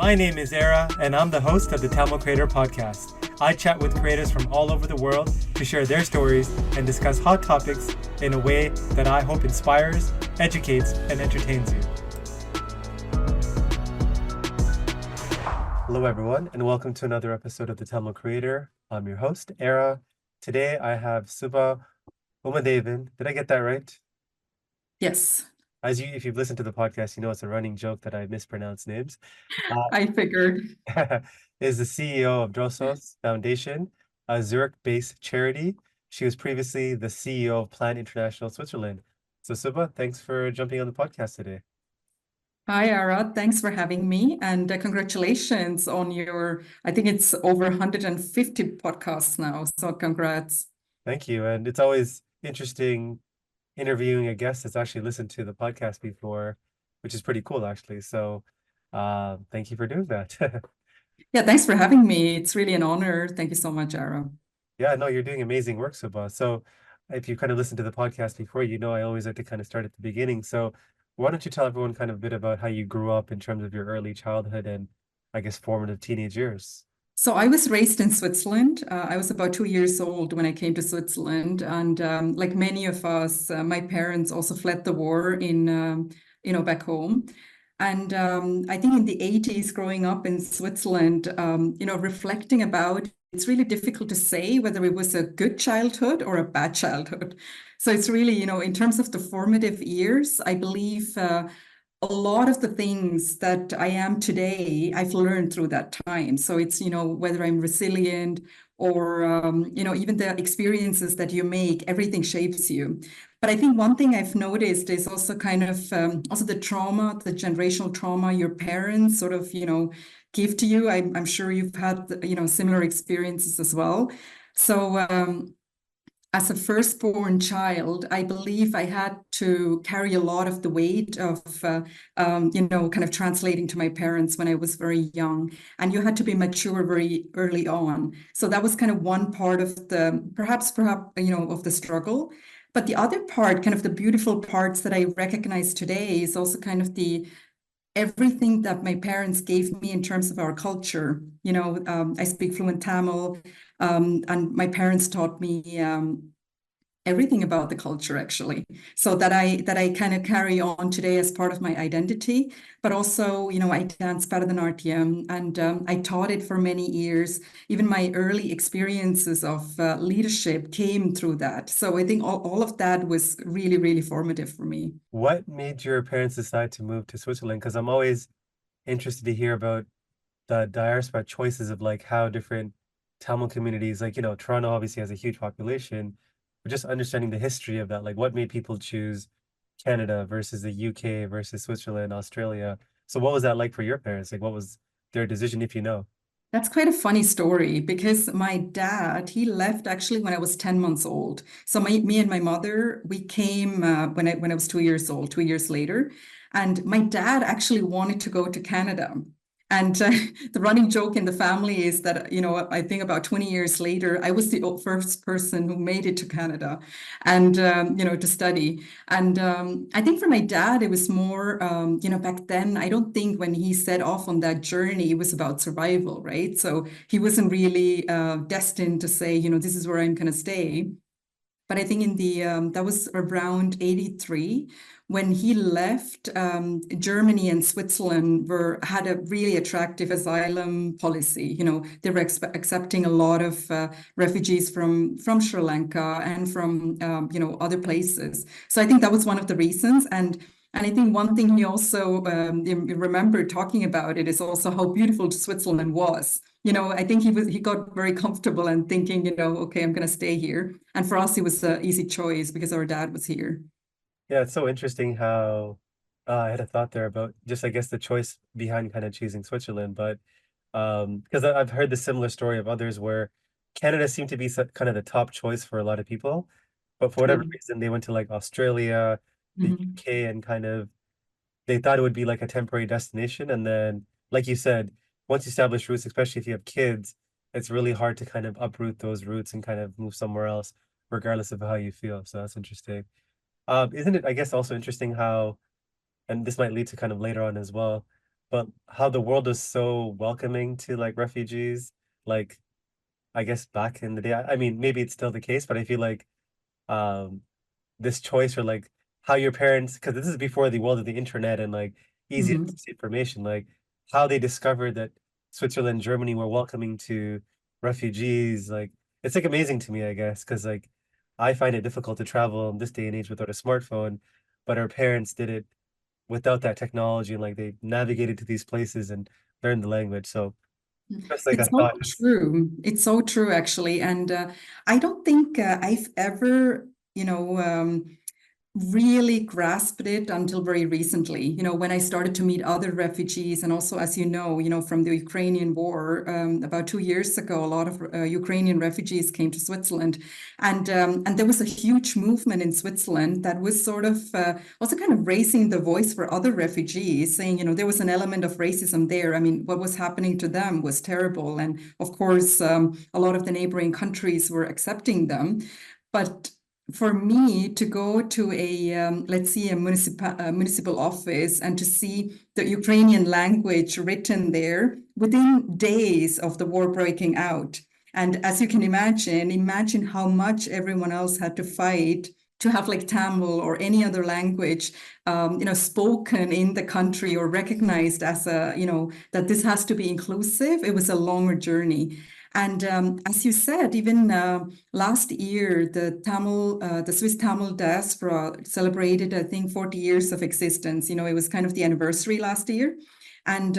My name is Era, and I'm the host of the Tamil Creator Podcast. I chat with creators from all over the world to share their stories and discuss hot topics in a way that I hope inspires, educates, and entertains you. Hello, everyone, and welcome to another episode of the Tamil Creator. I'm your host, Era. Today, I have Suba Umathevan. Did I get that right? Yes, If you've listened to the podcast, you know it's a running joke that I mispronounce names. I figured. Is the CEO of DROSOS Foundation, a Zurich-based charity. She was previously the CEO of Plan International Switzerland. So Suba, thanks for jumping on the podcast today. Hi, Ara. Thanks for having me. And congratulations on I think it's over 150 podcasts now. So congrats. Thank you. And it's always interesting interviewing a guest that's actually listened to the podcast before, which is pretty cool, actually. So thank you for doing that. Yeah, thanks for having me. It's really an honor. Thank you so much, Ara. Yeah, no, you're doing amazing work, Suba. So if you kind of listened to the podcast before, you know I always like to kind of start at the beginning. So why don't you tell everyone kind of a bit about how you grew up in terms of your early childhood and I guess formative teenage years? So I was raised in Switzerland. I was about 2 years old when I came to Switzerland, and like many of us, my parents also fled the war back home. And I think in the 80s, growing up in Switzerland, reflecting about, it's really difficult to say whether it was a good childhood or a bad childhood. So it's really, in terms of the formative years, I believe a lot of the things that I am today, I've learned through that time. So it's, whether I'm resilient or, even the experiences that you make, everything shapes you. But I think one thing I've noticed is also kind of also the trauma, the generational trauma your parents sort of, give to you. I'm sure you've had, similar experiences as well. So, as a firstborn child, I believe I had to carry a lot of the weight of, kind of translating to my parents when I was very young. And you had to be mature very early on. So that was kind of one part of perhaps, of the struggle. But the other part, kind of the beautiful parts that I recognize today is also kind of everything that my parents gave me in terms of our culture. I speak fluent Tamil, and my parents taught me everything about the culture, actually, so that I kind of carry on today as part of my identity. But also, I dance better than RTM, and I taught it for many years. Even my early experiences of leadership came through that. So I think all of that was really, really formative for me. What made your parents decide to move to Switzerland? Because I'm always interested to hear about the diaspora choices of like how different Tamil communities, like, Toronto obviously has a huge population, but just understanding the history of that, like what made people choose Canada versus the UK versus Switzerland, Australia. So what was that like for your parents? Like what was their decision, if you know? That's quite a funny story because my dad, he left actually when I was 10 months old. So me and my mother, we came when I was 2 years old, 2 years later. And my dad actually wanted to go to Canada. And the running joke in the family is that, I think about 20 years later, I was the first person who made it to Canada and, to study. And I think for my dad, it was more, back then, I don't think when he set off on that journey, it was about survival, right? So he wasn't really destined to say, this is where I'm going to stay. But I think that was around 83 when he left. Germany and Switzerland had a really attractive asylum policy. They were accepting a lot of refugees from Sri Lanka and from other places. So I think that was one of the reasons. And I think one thing he also remember talking about it is also how beautiful Switzerland was. I think he got very comfortable and thinking, okay, I'm going to stay here. And for us, it was an easy choice because our dad was here. Yeah, it's so interesting how I had a thought there about just, I guess, the choice behind kind of choosing Switzerland. But because I've heard the similar story of others where Canada seemed to be kind of the top choice for a lot of people. But for whatever Mm. reason, they went to like Australia, the Mhm. UK, and kind of they thought it would be like a temporary destination. And then, like you said, once you establish roots, especially if you have kids, it's really hard to kind of uproot those roots and kind of move somewhere else, regardless of how you feel. So that's interesting. Isn't it, I guess, also interesting how, and this might lead to kind of later on as well, but how the world is so welcoming to like refugees, like I guess back in the day. I mean, maybe it's still the case, but I feel like um this choice or like how your parents, because this is before the world of the internet and like easy Mhm. access to information, like how they discovered that Switzerland, Germany were welcoming to refugees. Like it's like amazing to me, I guess, because like I find it difficult to travel in this day and age without a smartphone, but our parents did it without that technology and like they navigated to these places and learned the language. So just like a It's so thought. true. It's so true, actually. And I don't think I've ever, really grasped it until very recently, when I started to meet other refugees. And also, as from the Ukrainian war, about 2 years ago, a lot of Ukrainian refugees came to Switzerland. And there was a huge movement in Switzerland that was sort of also kind of raising the voice for other refugees, saying, there was an element of racism there. I mean, what was happening to them was terrible. And of course, a lot of the neighboring countries were accepting them. But for me to go to let's see, a municipal office and to see the Ukrainian language written there within days of the war breaking out. And as you can imagine how much everyone else had to fight to have like Tamil or any other language, spoken in the country or recognized as that this has to be inclusive. It was a longer journey. And as you said, even last year, the Swiss Tamil diaspora celebrated, I think, 40 years of existence. It was kind of the anniversary last year. And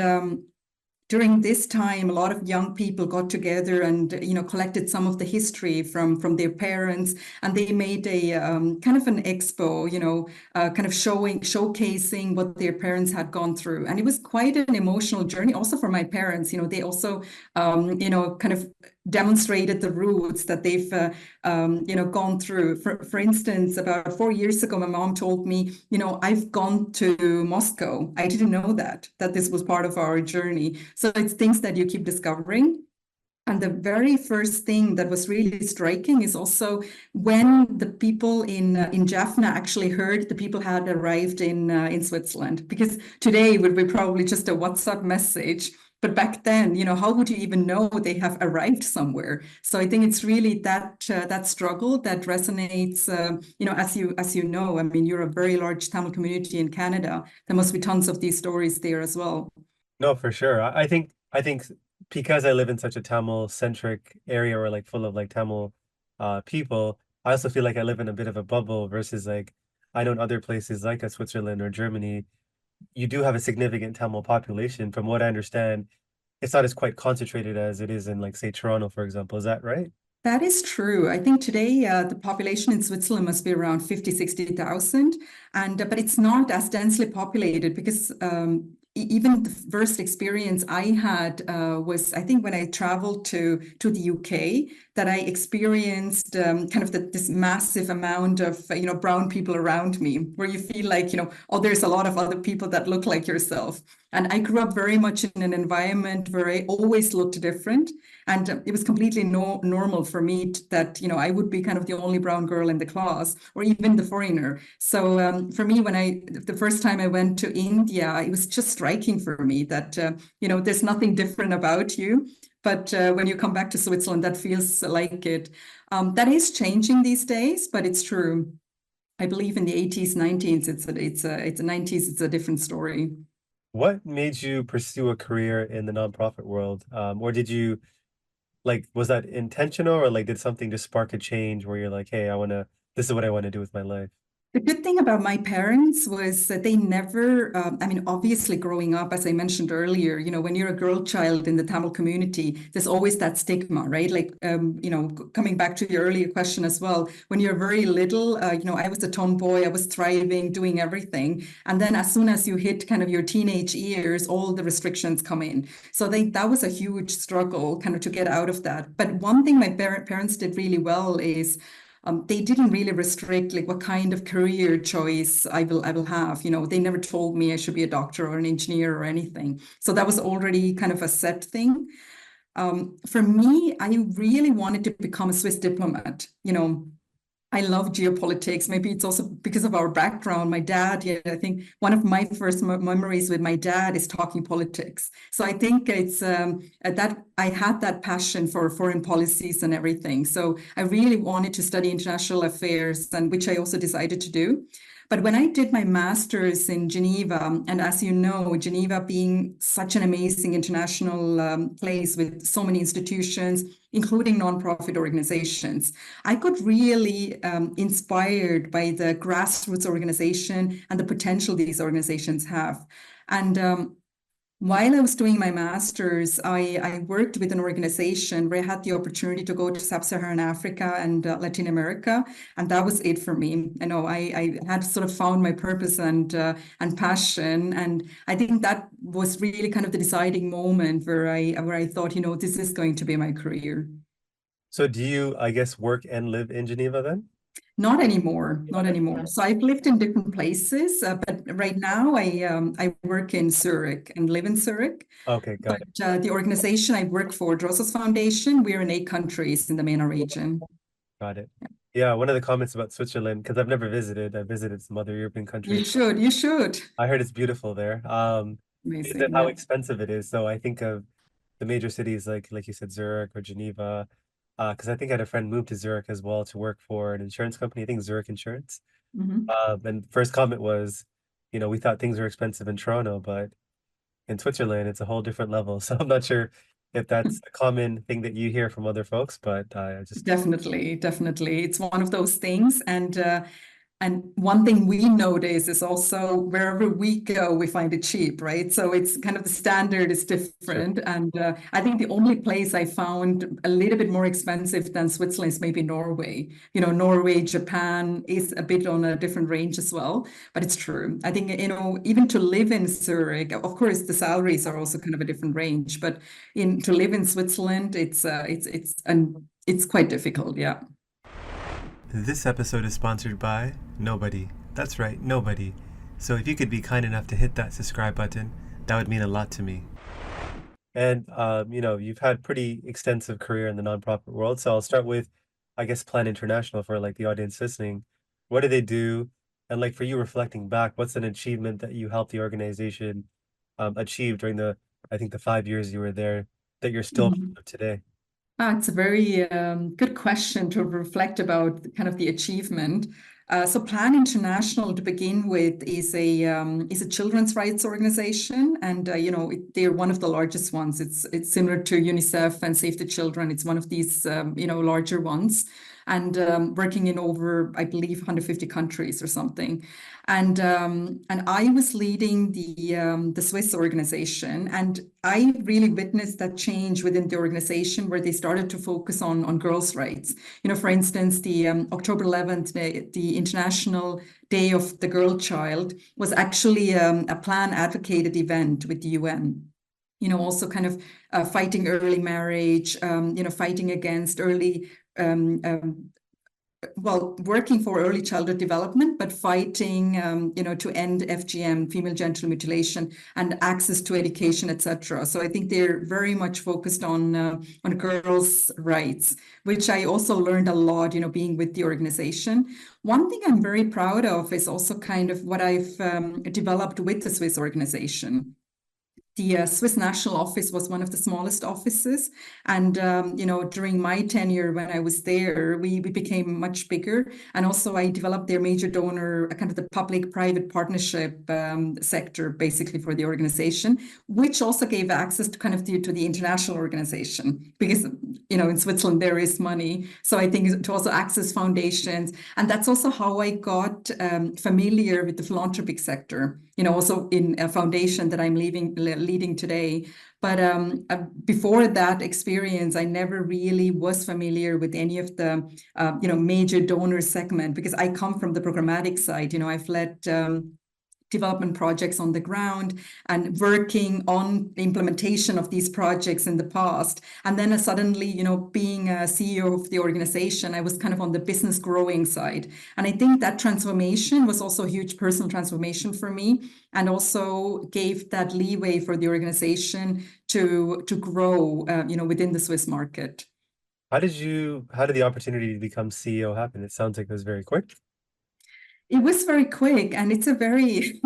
during this time, a lot of young people got together and collected some of the history from their parents, and they made a kind of an expo, kind of showcasing what their parents had gone through, and it was quite an emotional journey. Also for my parents, they also kind of demonstrated the roots that they've gone through. For instance, about 4 years ago, my mom told me, I've gone to Moscow. I didn't know that this was part of our journey. So it's things that you keep discovering. And the very first thing that was really striking is also when the people in Jaffna actually heard the people had arrived in Switzerland. Because today it would be probably just a WhatsApp message, but back then, how would you even know they have arrived somewhere? So I think it's really that struggle that resonates. As you know, I mean, you're a very large Tamil community in Canada. There must be tons of these stories there as well. No, for sure. I think because I live in such a Tamil centric area or like full of like Tamil people, I also feel like I live in a bit of a bubble versus like I know in other places like Switzerland or Germany, you do have a significant Tamil population. From what I understand, it's not as quite concentrated as it is in like say Toronto, for example. Is that right? That is true. I think today the population in Switzerland must be around 50, 60,000. But it's not as densely populated because even the first experience I had was, I think, when I traveled to the UK, that I experienced kind of this massive amount of, brown people around me, where you feel like, oh, there's a lot of other people that look like yourself. And I grew up very much in an environment where I always looked different. And it was completely normal for me that, I would be kind of the only brown girl in the class or even the foreigner. So for me, the first time I went to India, it was just striking for me that, there's nothing different about you. But when you come back to Switzerland, that feels like it. That is changing these days, but it's true. I believe in the 80s, 90s, it's a 90s, it's a different story. What made you pursue a career in the nonprofit world? Or did you like was that intentional or like did something just spark a change where you're like, hey, this is what I want to do with my life? The good thing about my parents was that they never, I mean, obviously growing up, as I mentioned earlier, when you're a girl child in the Tamil community, there's always that stigma, right? Like, coming back to your earlier question as well, when you're very little, I was a tomboy, I was thriving, doing everything. And then as soon as you hit kind of your teenage years, all the restrictions come in. So that was a huge struggle kind of to get out of that. But one thing my parents did really well is they didn't really restrict like what kind of career choice I will have. They never told me I should be a doctor or an engineer or anything. So that was already kind of a set thing. For me, I really wanted to become a Swiss diplomat. I love geopolitics. Maybe it's also because of our background. My dad, yeah, I think one of my first memories with my dad is talking politics. So I think it's that I had that passion for foreign policies and everything. So I really wanted to study international affairs, and which I also decided to do. But when I did my master's in Geneva, and as you know, Geneva being such an amazing international place with so many institutions, including nonprofit organizations, I got really inspired by the grassroots organization and the potential these organizations have. And while I was doing my master's, I worked with an organization where I had the opportunity to go to Sub-Saharan Africa and Latin America, and that was it for me. You know, I had sort of found my purpose and passion, and I think that was really kind of the deciding moment where I thought, you know, this is going to be my career. So do you, I guess, work and live in Geneva then? Not anymore, not anymore. So I've lived in different places, but right now I work in Zurich and live in Zurich. Okay, got But it. the organization I work for, DROSOS Foundation, we're in 8 countries in the MENA region. Got it. Yeah, one of the comments about Switzerland, because I've never visited, I visited some other European countries. You should. I heard it's beautiful there. Is it Amazing, how yeah. expensive it is? So I think of the major cities like you said, Zurich or Geneva. Because I think I had a friend move to Zurich as well to work for an insurance company, I think Zurich Insurance. Mhm. And first comment was, we thought things were expensive in Toronto, but in Switzerland, it's a whole different level. So I'm not sure if that's a common thing that you hear from other folks, but I just Definitely, definitely. It's one of those things. And one thing we notice is also wherever we go, we find it cheap, right? So it's kind of the standard is sure. different. And I think the only place I found a little bit more expensive than Switzerland is maybe Norway. You know, Norway, Japan is a bit on a different range as well, but it's true. I think, you know, even to live in Zurich, of course, the salaries are also kind of a different range, but to live in Switzerland, it's quite difficult. Yeah. This episode is sponsored by nobody. That's right, nobody. So if you could be kind enough to hit that subscribe button, that would mean a lot to me. And you've had pretty extensive career in the nonprofit world. So I'll start with, I guess, Plan International for like the audience listening. What do they do? And like for you reflecting back, what's an achievement that you helped the organization achieve during I think the 5 years you were there that you're still proud of today? It's a very good question to reflect about kind of the achievement. So Plan International, to begin with, is a children's rights organization, and they're one of the largest ones. It's similar to UNICEF and Save the Children. It's one of these larger ones, and working in over, I believe, 150 countries or something. And I was leading the Swiss organization, and I really witnessed that change within the organization where they started to focus on girls' rights. You know, for instance, the October 11th, the International Day of the Girl Child was actually a plan advocated event with the UN. You know, also kind of fighting early marriage, fighting against early working for early childhood development, but fighting, to end FGM, female genital mutilation, and access to education, etc. So I think they're very much focused on girls' rights, which I also learned a lot, being with the organization. One thing I'm very proud of is also kind of what I've developed with the Swiss organization. The Swiss National Office was one of the smallest offices. And, during my tenure when I was there, we became much bigger. And also I developed their major donor, kind of the public-private partnership sector, basically for the organization, which also gave access to kind of to the international organization. Because, in Switzerland, there is money. So I think to also access foundations. And that's also how I got familiar with the philanthropic sector, also in a foundation that I'm leading today. But before that experience, I never really was familiar with any of the, major donor segment, because I come from the programmatic side. I've led development projects on the ground and working on the implementation of these projects in the past. And then suddenly, being a CEO of the organization, I was kind of on the business growing side. And I think that transformation was also a huge personal transformation for me, and also gave that leeway for the organization to grow, within the Swiss market. how did the opportunity to become CEO happen? It sounds like it was very quick. It was very quick, and it's a very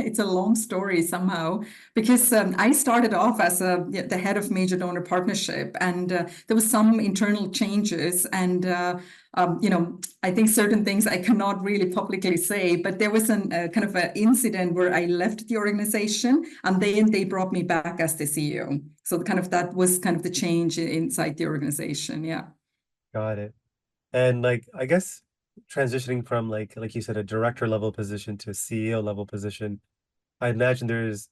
it's a long story somehow, because I started off as the head of major donor partnership, and there was some internal changes, and I think certain things I cannot really publicly say, but there was an kind of an incident where I left the organization, and they brought me back as the CEO. So kind of that was kind of the change inside the organization. Yeah. Got it. And like, I guess transitioning from like you said, a director level position to a CEO level position, I imagine there's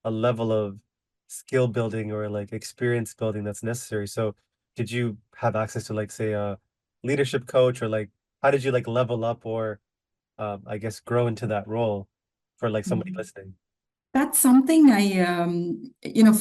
a level of skill building or like experience building that's necessary. So did you have access to like say a leadership coach, or like how did you like level up or I guess grow into that role for like somebody listening? That's something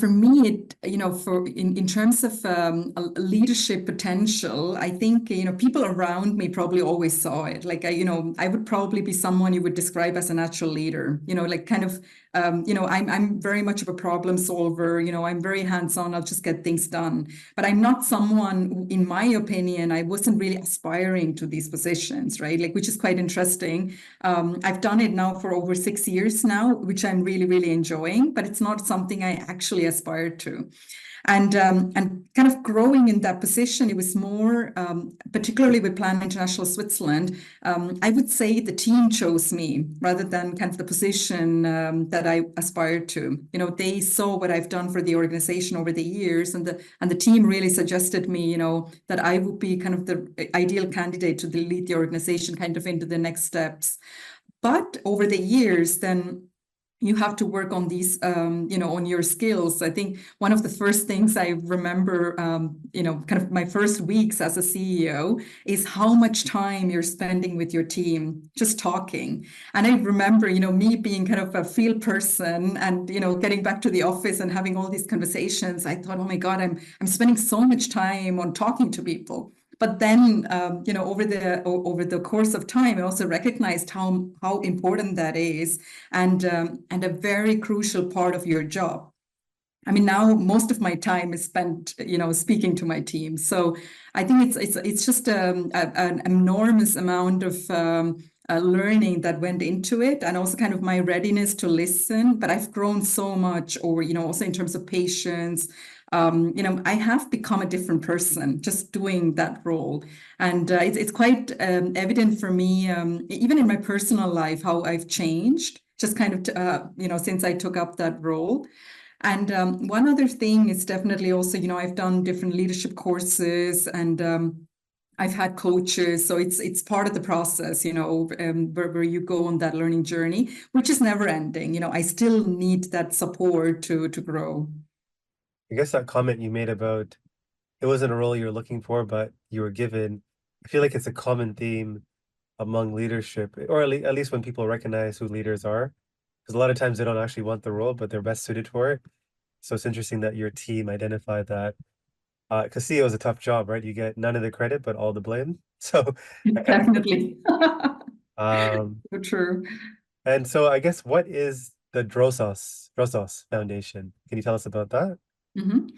for me, in terms of a leadership potential, I think, people around me probably always saw it. Like, I would probably be someone you would describe as a natural leader, like kind of, I'm very much of a problem solver, I'm very hands-on, I'll just get things done. But I'm not someone, in my opinion, I wasn't really aspiring to these positions, right? Like, which is quite interesting. I've done it now for over 6 years now, which I'm really, really enjoying, but it's not something I actually aspired to. And kind of growing in that position, it was more, particularly with Plan International Switzerland, I would say the team chose me rather than kind of the position that I aspired to. They saw what I've done for the organization over the years, and the team really suggested me, that I would be kind of the ideal candidate to lead the organization kind of into the next steps. But over the years, then you have to work on these, on your skills. I think one of the first things I remember, kind of my first weeks as a CEO, is how much time you're spending with your team just talking. And I remember, me being kind of a field person and, getting back to the office and having all these conversations. I thought, oh my God, I'm spending so much time on talking to people. But then, over the course of time, I also recognized how important that is, and a very crucial part of your job. I mean, now most of my time is spent, speaking to my team. So I think it's just an enormous amount of learning that went into it, and also kind of my readiness to listen. But I've grown so much over, also in terms of patience. I have become a different person just doing that role. And it's quite evident for me, even in my personal life, how I've changed just kind of, since I took up that role. And one other thing is definitely also, I've done different leadership courses, and I've had coaches, so it's part of the process, where you go on that learning journey, which is never ending. I still need that support to grow. I guess that comment you made about it wasn't a role you were looking for, but you were given, I feel like it's a common theme among leadership, or at least when people recognize who leaders are, because a lot of times they don't actually want the role, but they're best suited for it. So it's interesting that your team identified that, because CEO is a tough job, right? You get none of the credit, but all the blame. So that kind of, Definitely. So true. and so I guess what is the DROSOS Foundation? Can you tell us about that? Mhm.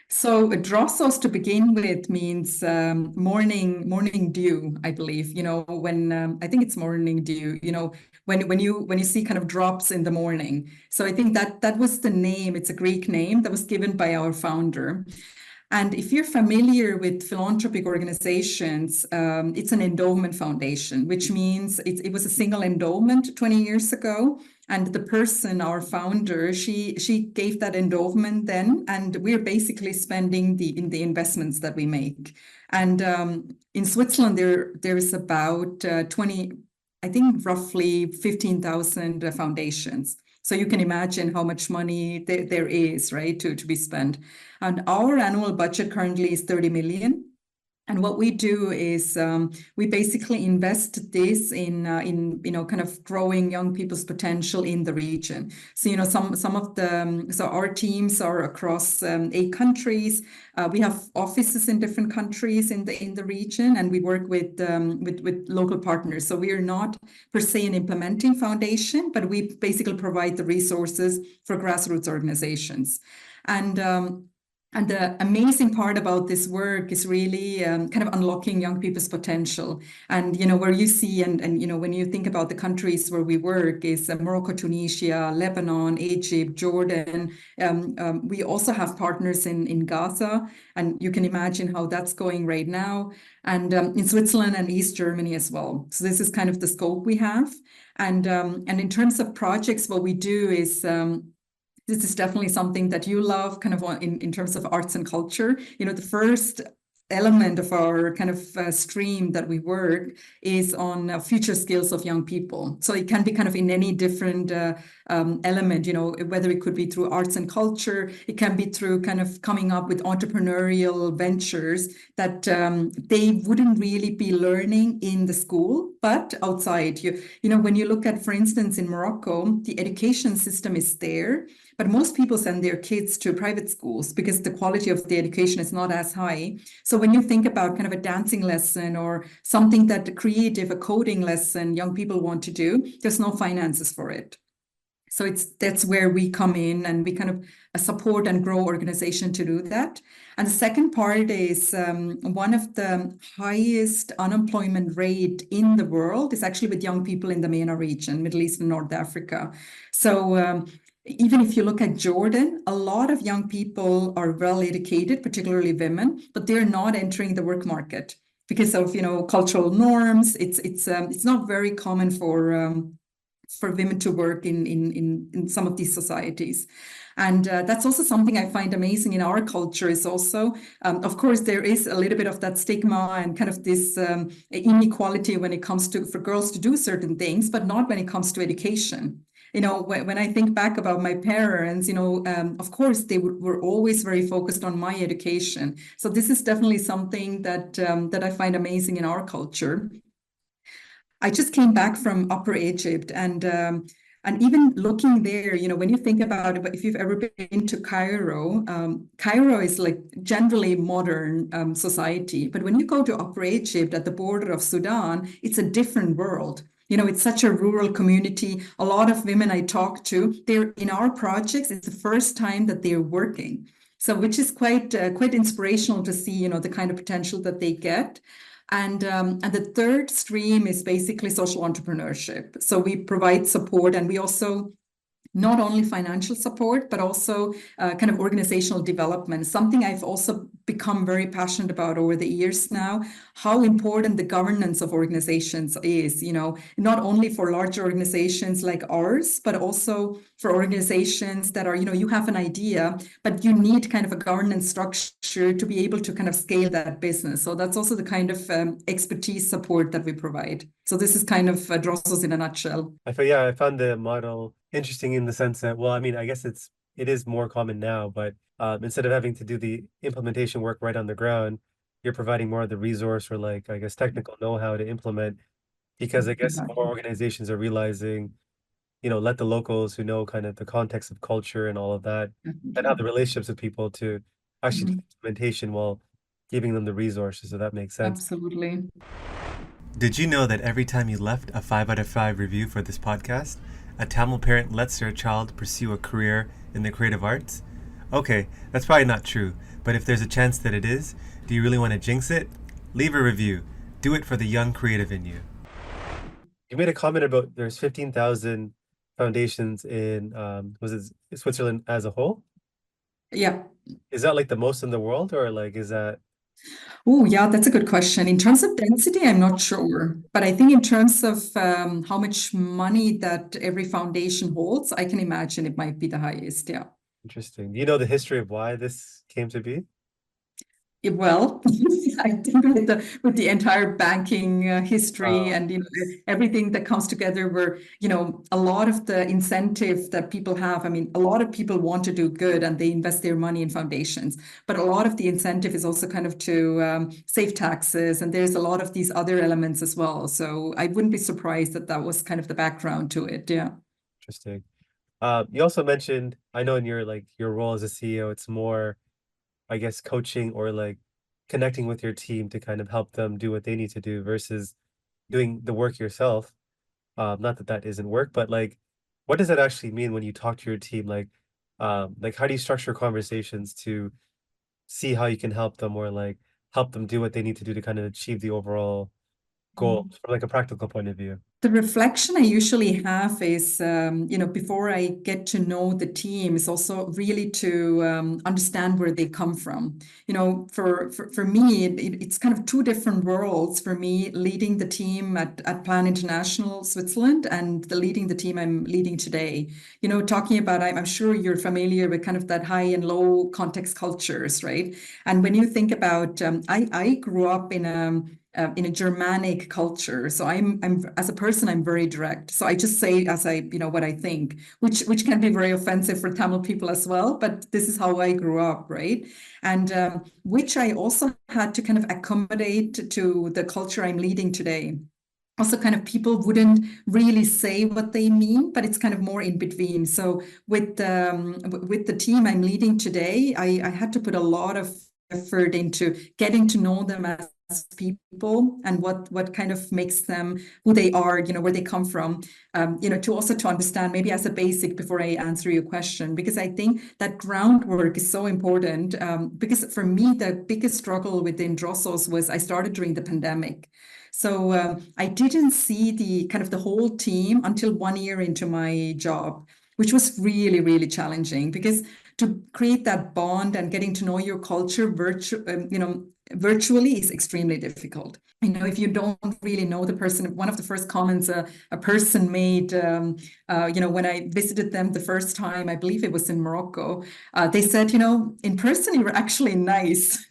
So DROSOS, to begin with, means morning dew, I believe. When I think it's morning dew. When you see kind of drops in the morning. So I think that was the name. It's a Greek name that was given by our founder. And if you're familiar with philanthropic organizations, it's an endowment foundation, which means it was a single endowment 20 years ago. And the person, our founder, she gave that endowment then, and we're basically spending in the investments that we make. And in Switzerland, there is about 20, I think roughly 15,000 foundations. So you can imagine how much money there is, right, to be spent. And our annual budget currently is 30 million. And what we do is we basically invest this in kind of growing young people's potential in the region. So so our teams are across 8 countries. We have offices in different countries in the region, and we work with local partners. So we are not per se an implementing foundation, but we basically provide the resources for grassroots organizations. And And the amazing part about this work is really kind of unlocking young people's potential. And, where you see, and when you think about the countries where we work is Morocco, Tunisia, Lebanon, Egypt, Jordan. We also have partners in Gaza, and you can imagine how that's going right now. And in Switzerland and East Germany as well. So this is kind of the scope we have. And in terms of projects, what we do is this is definitely something that you love, kind of in terms of arts and culture. The first element of our kind of stream that we work is on future skills of young people. So it can be kind of in any different element, whether it could be through arts and culture, it can be through kind of coming up with entrepreneurial ventures that they wouldn't really be learning in the school, but outside. When you look at, for instance, in Morocco, the education system is there, but most people send their kids to private schools because the quality of the education is not as high. So when you think about kind of a dancing lesson or something that creative, a coding lesson young people want to do, there's no finances for it. So that's where we come in, and we kind of support and grow organization to do that. And the second part is one of the highest unemployment rate in the world is actually with young people in the MENA region, Middle East and North Africa. So even if you look at Jordan, a lot of young people are well educated, particularly women, but they're not entering the work market because of cultural norms. It's not very common for women to work in some of these societies. And that's also something I find amazing in our culture is also, of course, there is a little bit of that stigma and kind of this inequality when it comes to for girls to do certain things, but not when it comes to education. When I think back about my parents, of course, they were always very focused on my education. So this is definitely something that I find amazing in our culture. I just came back from Upper Egypt, and even looking there, when you think about it, if you've ever been to Cairo, Cairo is like generally modern society. But when you go to Upper Egypt at the border of Sudan, it's a different world. It's such a rural community. A lot of women I talk to, they're in our projects. It's the first time that they're working. So, which is quite inspirational to see, the kind of potential that they get. And the third stream is basically social entrepreneurship. So we provide support, and we also not only financial support, but also kind of organizational development, something I've also become very passionate about over the years now, how important the governance of organizations is, not only for large organizations like ours, but also for organizations that are, you have an idea, but you need kind of a governance structure to be able to kind of scale that business. So that's also the kind of expertise support that we provide. So this is kind of DROSOS in a nutshell. I found the model interesting in the sense that, well, I mean, I guess it is more common now, but instead of having to do the implementation work right on the ground, you're providing more of the resource or like, I guess, technical know-how to implement, because I guess more Exactly. organizations are realizing, let the locals who know kind of the context of culture and all of that and have the relationships with people to actually do Mhm. implementation while giving them the resources. So that makes sense. Absolutely. Did you know that every time you left a 5 out of 5 review for this podcast, a Tamil parent lets their child pursue a career in the creative arts? Okay, that's probably not true, but if there's a chance that it is, do you really want to jinx it? Leave a review. Do it for the young creative in you. You made a comment about there's 15,000 foundations in, was it Switzerland as a whole? Yeah. Is that like the most in the world, or like is that Oh, yeah, that's a good question. In terms of density, I'm not sure. But I think in terms of how much money that every foundation holds, I can imagine it might be the highest. Yeah. interesting? Do you know the history of why this came to be? Well, I think with the entire banking history and everything that comes together, where a lot of the incentive that people have. I mean, a lot of people want to do good and they invest their money in foundations, but a lot of the incentive is also kind of to save taxes, and there's a lot of these other elements as well. So I wouldn't be surprised that that was kind of the background to it. Yeah. Interesting. You also mentioned, I know in your like your role as a CEO, it's more, I guess, coaching or like connecting with your team to kind of help them do what they need to do versus doing the work yourself. Not that that isn't work, but like, what does that actually mean when you talk to your team? Like how do you structure conversations to see how you can help them, or like help them do what they need to do to kind of achieve the overall goal from like a practical point of view? The reflection I usually have is, before I get to know the team, is also really to understand where they come from. For me, it's kind of two different worlds for me, leading the team at Plan International Switzerland and leading the team I'm leading today. Talking about, I'm sure you're familiar with kind of that high and low context cultures, right? And when you think about, I grew up in a Germanic culture. So I'm as a person, I'm very direct. So I just say what I think, which can be very offensive for Tamil people as well. But this is how I grew up, right? And which I also had to kind of accommodate to the culture I'm leading today. Also, kind of people wouldn't really say what they mean, but it's kind of more in between. So with the team I'm leading today, I had to put a lot of effort into getting to know them as people and what kind of makes them who they are, where they come from, to understand maybe as a basic before I answer your question, because I think that groundwork is so important. Because for me, the biggest struggle within DROSOS was I started during the pandemic. So I didn't see the whole team until 1 year into my job, which was really, really challenging because to create that bond and getting to know your culture virtually is extremely difficult. If you don't really know the person, one of the first comments a person made, when I visited them the first time, I believe it was in Morocco, they said, in person, you were actually nice.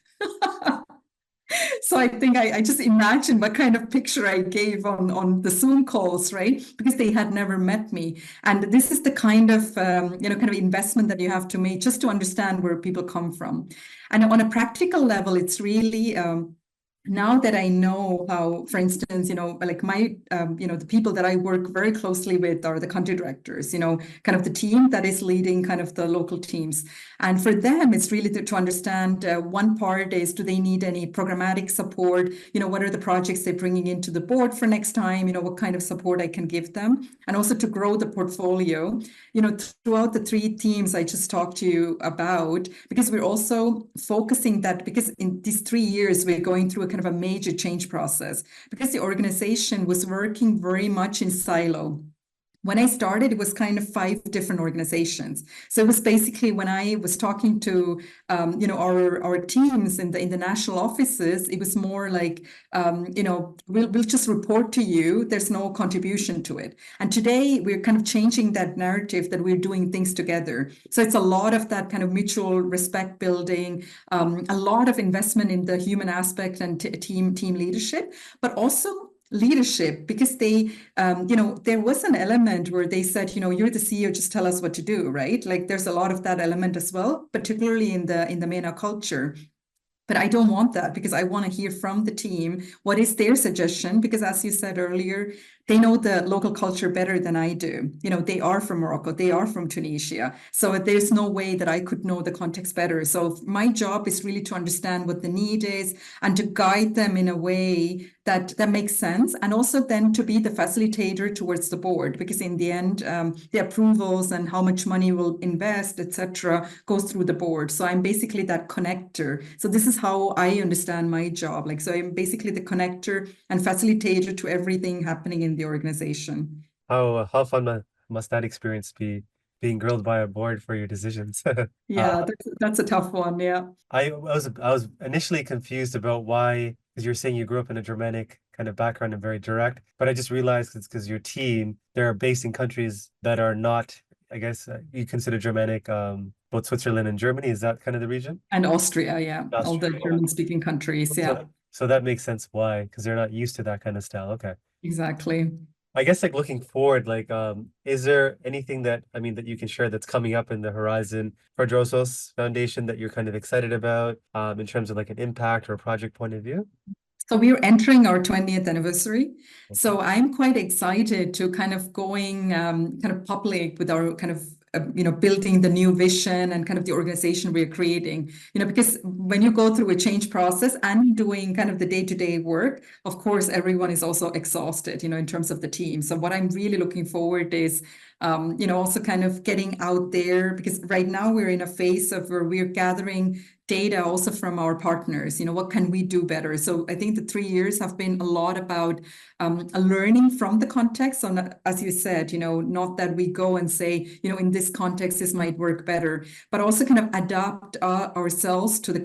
So I think I just imagined what kind of picture I gave on the Zoom calls, right? Because they had never met me. And this is the kind of investment that you have to make just to understand where people come from. And on a practical level, it's really now that I know how, for instance, like the people that I work very closely with are the country directors, kind of the team that is leading kind of the local teams. And for them, it's really to understand one part is, do they need any programmatic support? What are the projects they're bringing into the board for next time? What kind of support I can give them? And also to grow the portfolio, throughout the three themes I just talked to you about, because we're also focusing that, because in these 3 years, we're going through a kind of a major change process, because the organization was working very much in silo. When I started, it was kind of 5 different organizations. So it was basically when I was talking to, our teams in the national offices, it was more like, we'll just report to you. There's no contribution to it. And today we're kind of changing that narrative that we're doing things together. So it's a lot of that kind of mutual respect building, a lot of investment in the human aspect and team leadership, but also leadership, because they there was an element where they said, you're the CEO, just tell us what to do, right? Like there's a lot of that element as well, particularly in the MENA culture. But I don't want that, because I want to hear from the team what is their suggestion, because as you said earlier, they know the local culture better than I do. They are from Morocco, they are from Tunisia. So there's no way that I could know the context better. So my job is really to understand what the need is and to guide them in a way that makes sense. And also then to be the facilitator towards the board, because in the end, the approvals and how much money we'll invest, etc., goes through the board. So I'm basically that connector. So this is how I understand my job. So I'm basically the connector and facilitator to everything happening in the organization. How fun must that experience be, being grilled by a board for your decisions? Yeah, that's a tough one. Yeah. I was initially confused about why, because you're saying you grew up in a Germanic kind of background and very direct, but I just realized it's because your team, they're based in countries that are not, I guess, you consider Germanic, both Switzerland and Germany. Is that kind of the region? And Austria, yeah. All the Austria. German-speaking countries, yeah. So that makes sense why, because they're not used to that kind of style. Okay. Exactly. I guess like looking forward, like is there anything that that you can share that's coming up in the horizon for DROSOS Foundation that you're kind of excited about in terms of like an impact or a project point of view? So we're entering our 20th anniversary. Okay. So I'm quite excited to kind of going kind of public with our kind of building the new vision and kind of the organization we're creating, because when you go through a change process and doing kind of the day-to-day work, of course, everyone is also exhausted, in terms of the team. So what I'm really looking forward is, also kind of getting out there, because right now we're in a phase of where we're gathering data also from our partners. What can we do better? So I think the 3 years have been a lot about learning from the context. So not, as you said, not that we go and say, in this context, this might work better, but also kind of adapt ourselves to the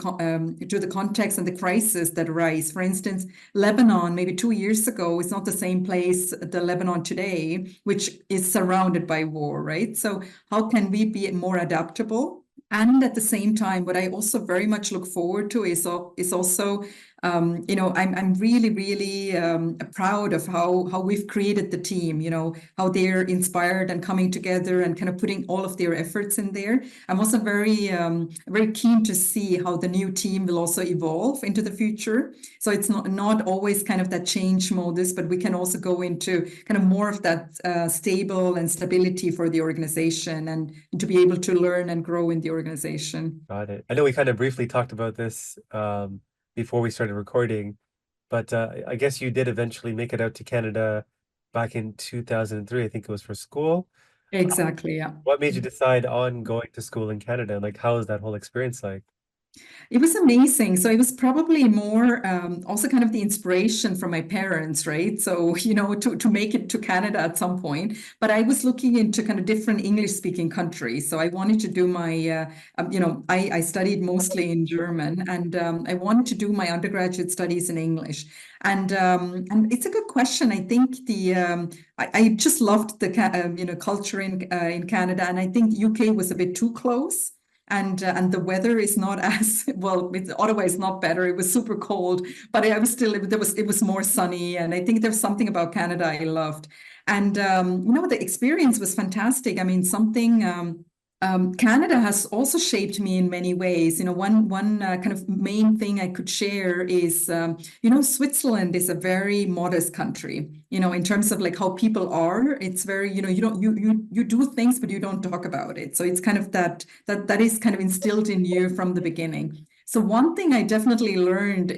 context and the crisis that arise. For instance, Lebanon, maybe 2 years ago, is not the same place, the Lebanon today, which is surrounded by war, right? So how can we be more adaptable? And at the same time, what I also very much look forward to is also, I'm really, really proud of how we've created the team, how they're inspired and coming together and kind of putting all of their efforts in there. I'm also very keen to see how the new team will also evolve into the future. So it's not always kind of that change modus, but we can also go into kind of more of that stable and stability for the organization and to be able to learn and grow in the organization. Got it. I know we kind of briefly talked about this before we started recording, but I guess you did eventually make it out to Canada back in 2003. I think it was for school. Exactly, yeah. What made you decide on going to school in Canada? Like, how was that whole experience like? It was amazing. So it was probably more also kind of the inspiration from my parents, right? So, to make it to Canada at some point. But I was looking into kind of different English-speaking countries. So I wanted to do my, I studied mostly in German, and I wanted to do my undergraduate studies in English. And it's a good question. I think I just loved the culture in Canada, and I think UK was a bit too close. And the weather is not as well. Ottawa is not better. It was super cold, but I was still it was more sunny. And I think there's something about Canada I loved. And the experience was fantastic. I mean, Canada has also shaped me in many ways. One kind of main thing I could share is, Switzerland is a very modest country. In terms of like how people are, it's very, you do things, but you don't talk about it. So it's kind of that is kind of instilled in you from the beginning. So one thing I definitely learned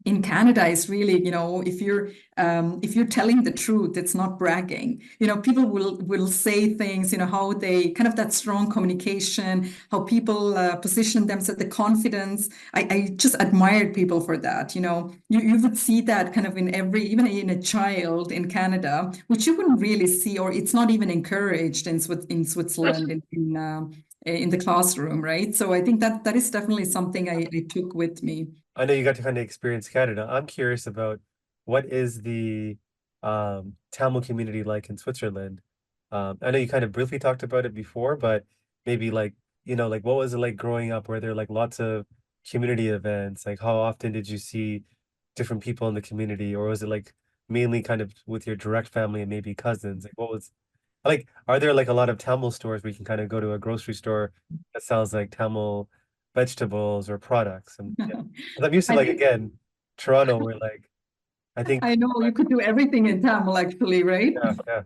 in Canada is really, if you're telling the truth, it's not bragging. People will say things, how they kind of that strong communication, how people position themselves, the confidence. I just admired people for that. You would see that kind of even in a child in Canada, which you wouldn't really see, or it's not even encouraged in Switzerland in the classroom, right? So I think that is definitely something I took with me. I know you got to kind of experience Canada. I'm curious about what is the Tamil community like in Switzerland? I know you kind of briefly talked about it before, but maybe like, like what was it like growing up? Were there like lots of community events? Like how often did you see different people in the community? Or was it like mainly kind of with your direct family and maybe cousins? Like what was like, are there like a lot of Tamil stores where you can kind of go to a grocery store that sells like Tamil vegetables or products? And yeah. 'Cause I'm used to I like think again, Toronto where like I think I know you could do everything in Tamil, actually, right? yeah.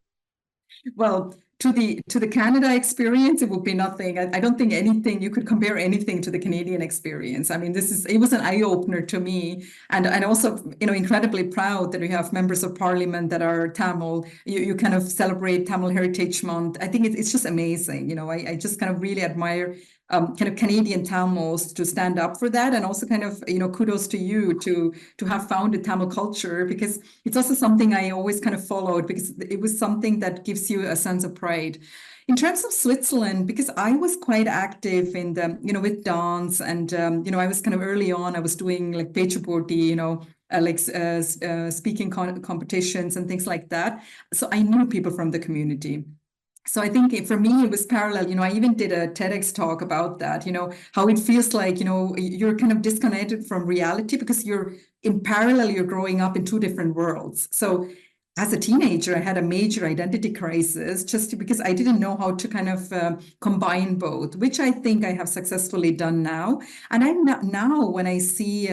Well, to the Canada experience, it would be nothing. I don't think anything you could compare anything to the Canadian experience. I mean, it was an eye opener to me, and also incredibly proud that we have members of parliament that are Tamil. You kind of celebrate Tamil Heritage Month. I think it's just amazing. I just kind of really admire kind of Canadian Tamils to stand up for that, and also kind of kudos to you to have founded Tamil culture, because it's also something I always kind of followed, because it was something that gives you a sense of pride. In terms of Switzerland, because I was quite active in the with dance, and I was kind of early on, I was doing like Pechapoti, speaking competitions and things like that. So I knew people from the community. So I think for me, it was parallel. I even did a Tedx talk about that, how it feels like, you're kind of disconnected from reality because you're growing up in two different worlds. So as a teenager, I had a major identity crisis just because I didn't know how to kind of combine both, which I think I have successfully done now. And now when I see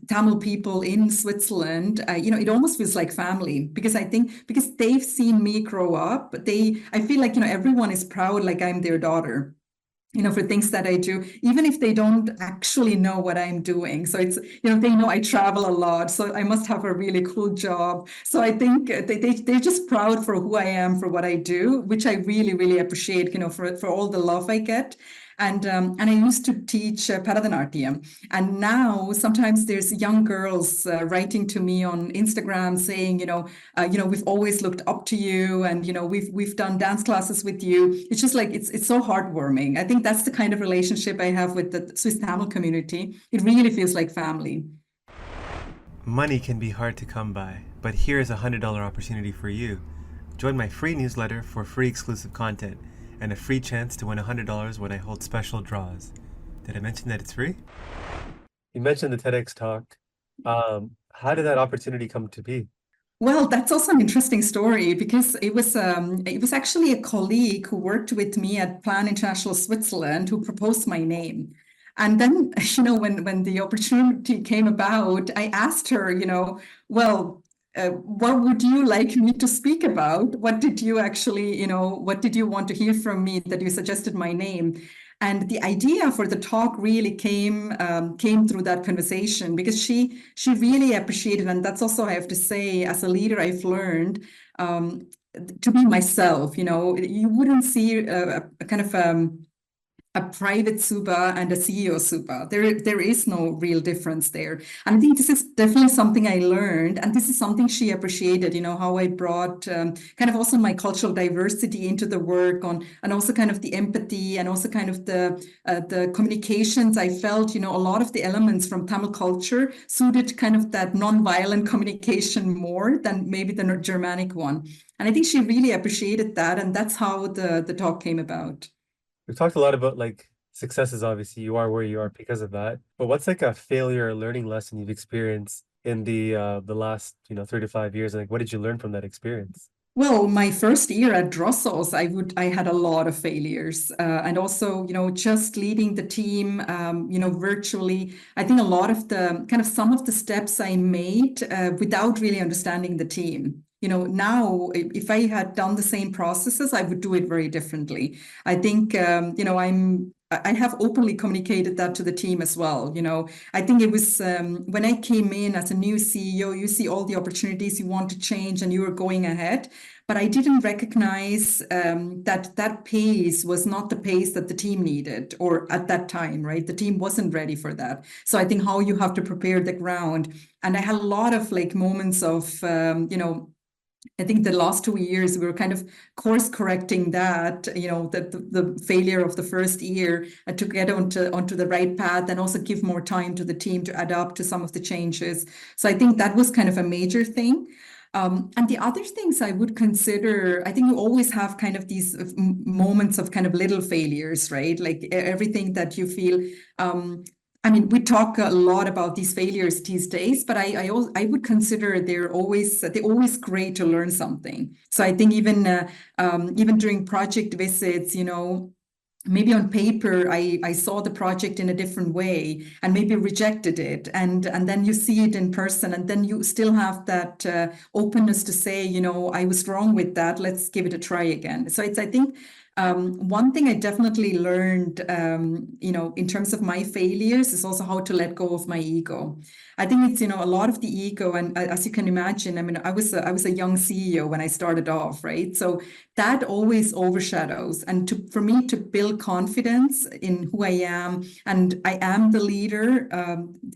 Tamil people in Switzerland, it almost feels like family, because I think because they've seen me grow up, I feel like, everyone is proud, like I'm their daughter, for things that I do, even if they don't actually know what I'm doing. So it's, they know I travel a lot, so I must have a really cool job. So I think they're just proud for who I am, for what I do, which I really, really appreciate, for all the love I get. And I used to teach Bharatanatyam. And now sometimes there's young girls writing to me on Instagram saying, we've always looked up to you, and we've done dance classes with you. It's just like it's so heartwarming. I think that's the kind of relationship I have with the Swiss Tamil community. It really feels like family. Money can be hard to come by, but here's a $100 opportunity for you. Join my free newsletter for free exclusive content and a free chance to win $100 when I hold special draws. Did I mention that it's free? You mentioned the Tedx Talk. How did that opportunity come to be? Well, that's also an interesting story because it was actually a colleague who worked with me at Plan International Switzerland who proposed my name. And then, when the opportunity came about, I asked her, well, what would you like me to speak about? What did you actually, what did you want to hear from me that you suggested my name? And the idea for the talk really came through that conversation because she really appreciated, and that's also, I have to say, as a leader, I've learned to be myself. You wouldn't see a kind of a private Suba and a CEO Suba. There is no real difference there. And I think this is definitely something I learned, and this is something she appreciated, how I brought kind of also my cultural diversity into the work and also kind of the empathy and also kind of the communications. I felt, a lot of the elements from Tamil culture suited kind of that non-violent communication more than maybe the Germanic one. And I think she really appreciated that, and that's how the talk came about. We've talked a lot about like successes. Obviously, you are where you are because of that. But what's like a failure or learning lesson you've experienced in the last 35 years? And like, what did you learn from that experience? Well, my first year at DROSOS, I had a lot of failures, and also, just leading the team, virtually. I think a lot of some of the steps I made without really understanding the team. Now if I had done the same processes, I would do it very differently. I think, I have openly communicated that to the team as well. I think it was when I came in as a new CEO, you see all the opportunities you want to change and you were going ahead. But I didn't recognize that pace was not the pace that the team needed, or at that time, right? The team wasn't ready for that. So I think how you have to prepare the ground. And I had a lot of like moments of, I think the last 2 years we were kind of course correcting that, the failure of the first year to get onto the right path and also give more time to the team to adapt to some of the changes. So I think that was kind of a major thing. And the other things I would consider, I think you always have kind of these moments of kind of little failures, right? Like everything that you feel. We talk a lot about these failures these days, but I would consider they're always great to learn something. So I think even during project visits, maybe on paper I saw the project in a different way and maybe rejected it, and then you see it in person, and then you still have that openness to say, I was wrong with that. Let's give it a try again. So I think. One thing I definitely learned, in terms of my failures is also how to let go of my ego. I think it's, a lot of the ego, and as you can imagine, I was a young CEO when I started off, right? So that always overshadows, and for me to build confidence in who I am, and I am the leader,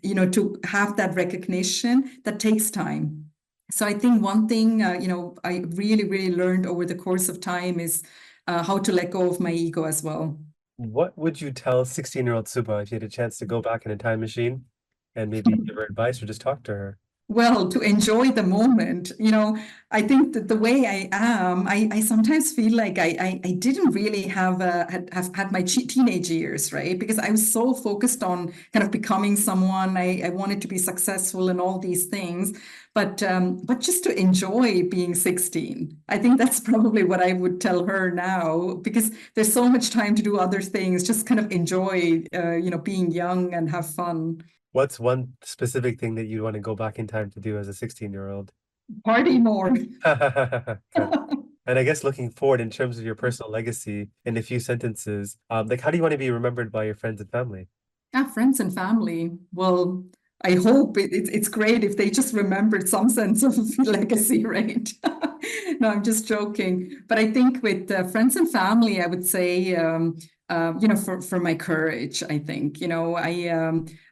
to have that recognition, that takes time. So I think one thing, I really, really learned over the course of time is how to let go of my ego as well. What would you tell 16-year-old Suba if you had a chance to go back in a time machine and maybe give her advice or just talk to her? Well, to enjoy the moment. I think that the way I am, I sometimes feel like I didn't really have had my teenage years, right? Because I was so focused on kind of becoming someone. I wanted to be successful and all these things, but just to enjoy being 16. I think that's probably what I would tell her now, because there's so much time to do other things. Just kind of enjoy, being young and have fun. What's one specific thing that you want to go back in time to do as a 16-year-old? Party more. Good. And I guess looking forward in terms of your personal legacy in a few sentences, like how do you want to be remembered by your friends and family? Yeah, friends and family. Well, I hope it's great if they just remembered some sense of legacy, right? No, I'm just joking. But I think with friends and family, I would say, for my courage, I think,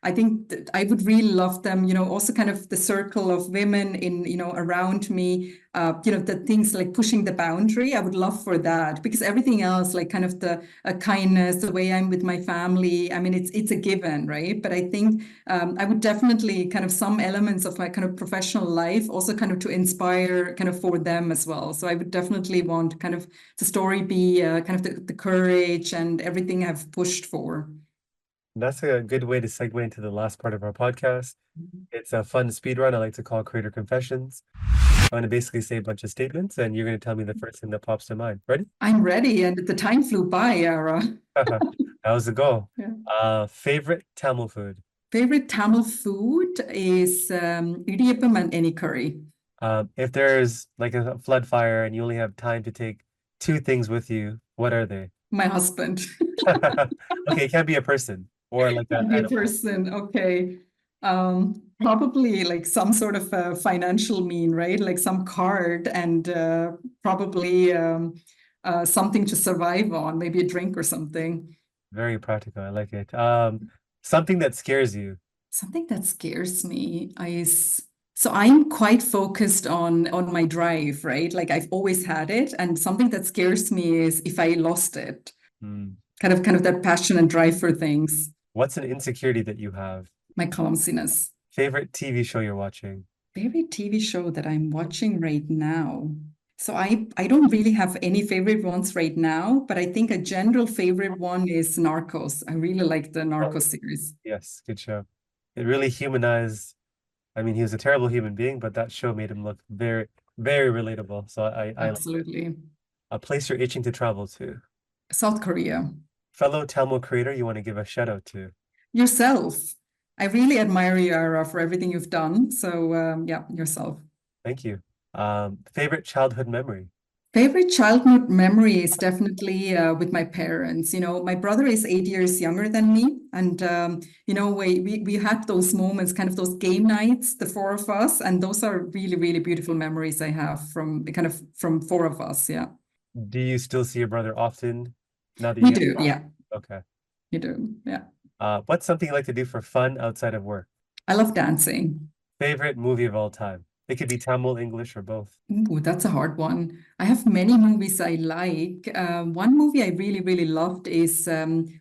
I think that I would really love them, also kind of the circle of women around me, the things like pushing the boundary. I would love for that because everything else, like kind of the kindness, the way I'm with my family, I mean, it's a given, right? But I think I would definitely kind of some elements of my kind of professional life also kind of to inspire kind of for them as well. So I would definitely want kind of the story be kind of the courage and everything I've pushed for. That's a good way to segue into the last part of our podcast. It's a fun speed run I like to call Creator Confessions. I'm going to basically say a bunch of statements, and you're going to tell me the first thing that pops to mind. Ready? I'm ready, and the time flew by, Yara. That was the goal. Yeah. Favorite Tamil food? Favorite Tamil food is idiyappam and any curry. If there's like a flood fire and you only have time to take two things with you, what are they? My husband. Okay, it can't be a person or like an Be a animal. person, okay. Probably like some sort of a financial mean, right? Like some card and probably something to survive on, maybe a drink or something. Very practical. I like it. Something that scares you. Something that scares me is so I'm quite focused on my drive, right? Like I've always had it, and something that scares me is if I lost it. Hmm. Kind of that passion and drive for things. What's an insecurity that you have? My clumsiness. Favorite TV show you're watching? Favorite TV show that I'm watching right now. So I don't really have any favorite ones right now, but I think a general favorite one is Narcos. I really like the Narcos series. Yes, good show. It really humanized. I mean, he was a terrible human being, but that show made him look very, very relatable. So I like it. Absolutely. A place you're itching to travel to. South Korea. Fellow Tamil creator you want to give a shout out to. Yourself. I really admire you, Ara, for everything you've done. So yeah, yourself. Thank you. Favorite childhood memory. Favorite childhood memory is definitely with my parents. My brother is 8 years younger than me. And, we had those moments, kind of those game nights, the four of us. And those are really, really beautiful memories I have from four of us. Yeah. Do you still see your brother often now that We you do. Yeah. Okay. You do. Yeah. What's something you like to do for fun outside of work? I love dancing. Favorite movie of all time? It could be Tamil, English, or both. Ooh, that's a hard one. I have many movies I like. One movie I really, really loved is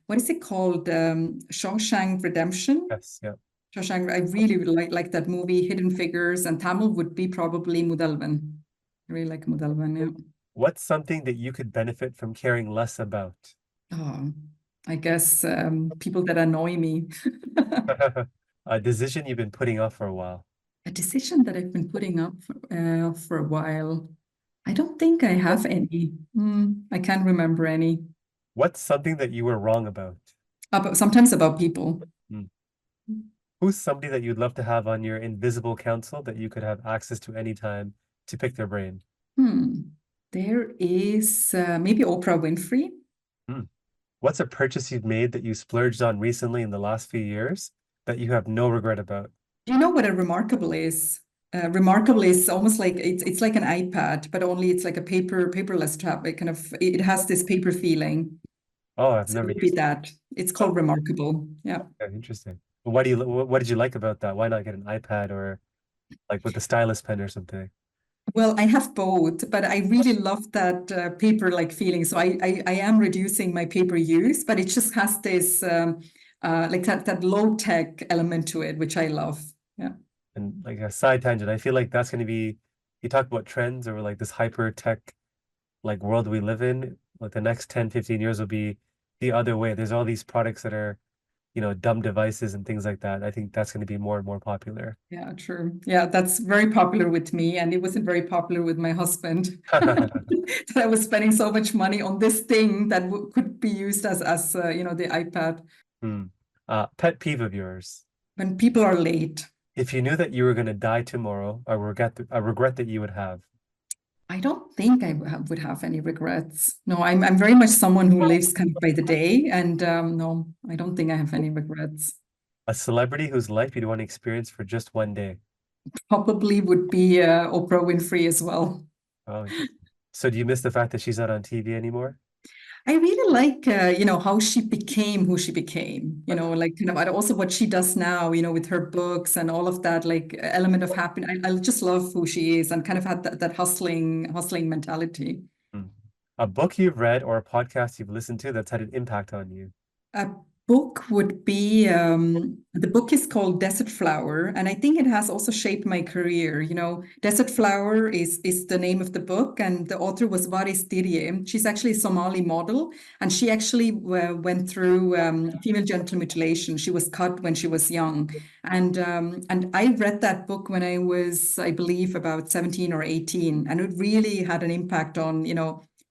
what is it called? Shawshank Redemption. Yes, yeah. Shawshank. I really, really like that movie. Hidden Figures, and Tamil would be probably Mudalvan. I really like Mudalvan. Yeah. What's something that you could benefit from caring less about? Oh, I guess people that annoy me. A decision you've been putting off for a while. A decision that I've been putting up for a while. I don't think I have any. I can't remember any. What's something that you were wrong about? Sometimes about people. Who's somebody that you'd love to have on your invisible council that you could have access to anytime to pick their brain? There is maybe Oprah Winfrey. What's a purchase you've made that you splurged on recently in the last few years that you have no regret about? Do you know what a Remarkable is? Remarkable is almost like it's like an iPad, but only it's like a paperless tab. It has this paper feeling. Oh, I've So never it would be used it. that. It's called Remarkable. Yeah. Okay, interesting. What did you like about that? Why not get an iPad or like with the stylus pen or something? Well, I have both, but I really love that paper-like feeling. So I am reducing my paper use, but it just has this like that low-tech element to it, which I love. Yeah. And like a side tangent, I feel like that's going to be, you talk about trends or like this hyper tech like world we live in, like the next 10, 15 years will be the other way. There's all these products that are, dumb devices and things like that. I think that's going to be more and more popular. Yeah, true. Yeah, that's very popular with me, and it wasn't very popular with my husband. That I was spending so much money on this thing that could be used as the iPad. Pet peeve of yours. When people are late. If you knew that you were going to die tomorrow, a regret that you would have. I don't think I would have any regrets. No, I'm very much someone who lives kind of by the day, and no, I don't think I have any regrets. A celebrity whose life you'd want to experience for just one day. Probably would be Oprah Winfrey as well. Oh, So do you miss the fact that she's not on TV anymore? I really like, how she became who she became, like kind of and also what she does now, with her books and all of that, like element of happiness. I just love who she is and kind of had that hustling mentality. Mm. A book you've read or a podcast you've listened to that's had an impact on you? A book would be the book is called Desert Flower, and I think it has also shaped my career. Desert Flower is the name of the book, and the author was Varis Dirye. She's actually a Somali model, and she actually went through female genital mutilation. She was cut when she was young, and I read that book when I was, I believe, about 17 or 18, and it really had an impact on,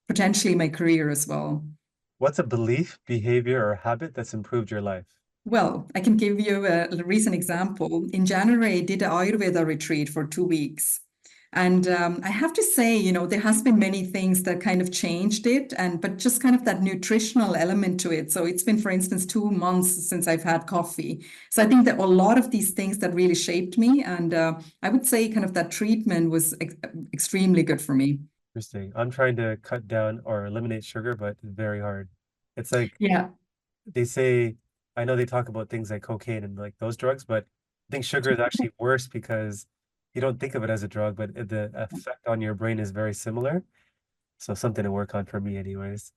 potentially my career as well. What's a belief, behavior, or habit that's improved your life? Well, I can give you a recent example. In January, I did an Ayurveda retreat for 2 weeks. And I have to say, there has been many things that kind of changed it, but just kind of that nutritional element to it. So it's been, for instance, 2 months since I've had coffee. So I think that a lot of these things that really shaped me, and I would say kind of that treatment was extremely good for me. Interesting. I'm trying to cut down or eliminate sugar, but it's very hard. It's like Yeah. they say, I know they talk about things like cocaine and like those drugs, but I think sugar is actually worse because you don't think of it as a drug, but the effect on your brain is very similar. So something to work on for me anyways.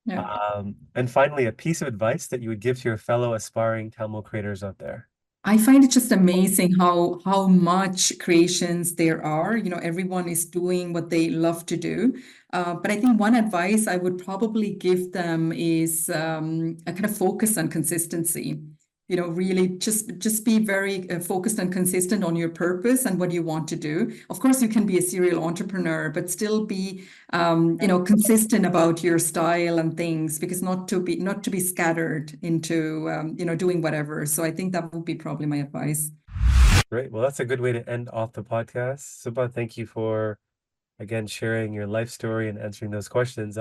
Yeah. And finally, a piece of advice that you would give to your fellow aspiring Tamil creators out there. I find it just amazing how much creations there are. Everyone is doing what they love to do. But I think one advice I would probably give them is a kind of focus on consistency. Really just be very focused and consistent on your purpose and what you want to do. Of course, you can be a serial entrepreneur, but still be consistent about your style and things, because not to be scattered into doing whatever. So I think that would be probably my advice. Great. Well, that's a good way to end off the podcast. Suba, thank you for again sharing your life story and answering those questions.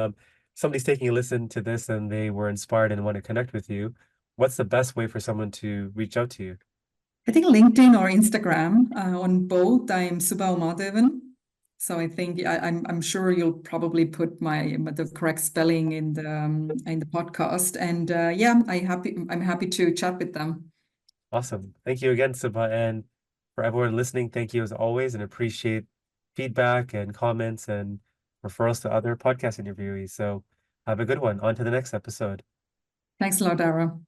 Somebody's taking a listen to this and they were inspired and want to connect with you. What's the best way for someone to reach out to you? I think LinkedIn or Instagram. On both, I'm Suba Umathevan. So I think I'm sure you'll probably put the correct spelling in the podcast. And yeah, I'm happy to chat with them. Awesome. Thank you again, Suba. And for everyone listening, thank you as always and appreciate feedback and comments and referrals to other podcast interviewees. So have a good one. On to the next episode. Thanks a lot, Dara.